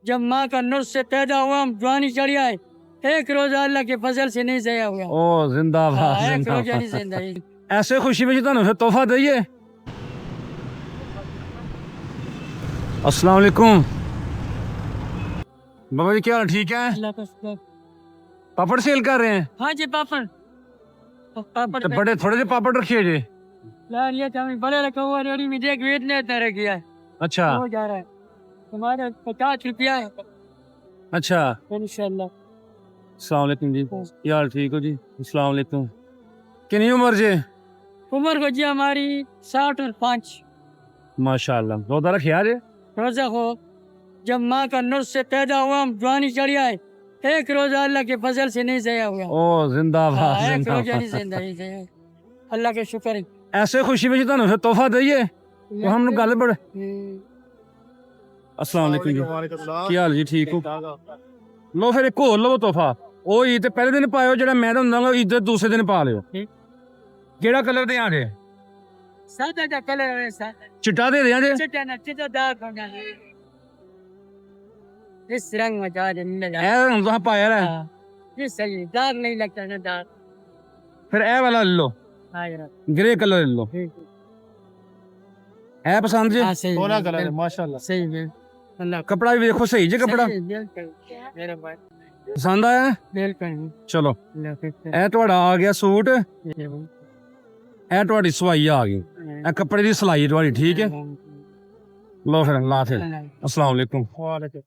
जब माँ का नुस्ख से पैदा हुआ हम जवानी चढ़ी आए, एक रोजा अल्लाह के फजल से नहीं जया हुआ। ओ जिंदाबाद एक रोजा नहीं जिंदाबाद। जिंदगी। ऐसे खुशी में ਤੁਹਾਨੂੰ ਫਿਰ ਤੋਹਫਾ ਦਈਏ। अस्सलाम वालेकुम बाबा जी, क्या हाल? ठीक है? अल्लाह का शुक्र। पापड़ सेल कर रहे हैं? हाँ जी पापड़ पापड़ तो बड़े थोड़े से पापड़ रखिए जी। ला लिया था, बड़े रखा हुआ रेडी में देख वेट ने तरह किया है, अच्छा हो जा रहा है तुम्हारा 50 रुपया है अच्छा। इंशाल्लाह। अस्सलाम वालेकुम जी, क्या हाल? ठीक हो जी? अस्सलाम वालेकुम। कितनी उम्र जी? उम्र को जी हमारी 60 और 5। माशाल्लाह, रोजा रखिया जी? रोजा हो जब माँ का नुस्ख से पैदा हुआ हम जवानी चढ़ी आए, एक रोजा अल्लाह के फजल से नहीं जया हुआ। ओ जिंदाबाद एक रोजा नहीं जिंदाबाद। जिंदगी जया, अल्लाह के शुक्र है। ऐसे खुशी में ਤੁਹਾਨੂੰ ਫਿਰ ਤੋਹਫਾ ਦਈਏ। तो हम ਗੱਲ बड़े। अस्सलाम वालेकुम जी, ਕੀ ਹਾਲ ਜੀ? ਠੀਕ ਹੋ? ਲੋ ਫਿਰ ਇੱਕ ਹੋਰ ਲਵੋ ਤੋਹਫਾ। ਉਹ ਈਦ ਤੇ ਪਹਿਲੇ ਦਿਨ ਪਾਇਓ ਜਿਹੜਾ ਮੈਂ ਦਊਂਗਾ, ਈਦ ਦੇ ਦੂਸਰੇ ਦਿਨ ਪਾ ਲਿਓ। ਕਿਹੜਾ ਕਲਰ ਦੇ ਆ ਜੇ? सादा का कलर है, सादा ਚਿੱਟਾ ਦੇ ਦਿਆਂ ਜੇ? चिट्टा ना चिट्टा दाग होना है, इस रंग में जा मिल जाए। ਇਹ ਹੁਣ ਤੁਸੀਂ ਪਾਇਆ ਹੈ। ये सही दाग नहीं लगता ना दाग। ਫਿਰ ਇਹ ਵਾਲਾ ले लो, हाँ जरा ग्रे कलर ले लो। ਇਹ ਪਸੰਦ ਜੇ? हाँ सही सोना कलर है माशाल्लाह। सही है अल्लाह कपड़ा भी देखो सही जे कपड़ा मेरा भाई पसंद आया? बिल्कुल चलो ਇਹ ਤੁਹਾਡਾ ਆ ਗਿਆ ਸੂਟ, ਇਹ ਤੁਹਾਡੀ ਸਵਾਈ ਆ ਗਈ, ਇਹ ਕੱਪੜੇ ਦੀ ਸਿਲਾਈ ਤੁਹਾਡੀ। ਠੀਕ ਹੈ, ਲੋ ਫਿਰ ਲਾ ਫਿਰ। अस्सलाम वालेकुम। वालेकुम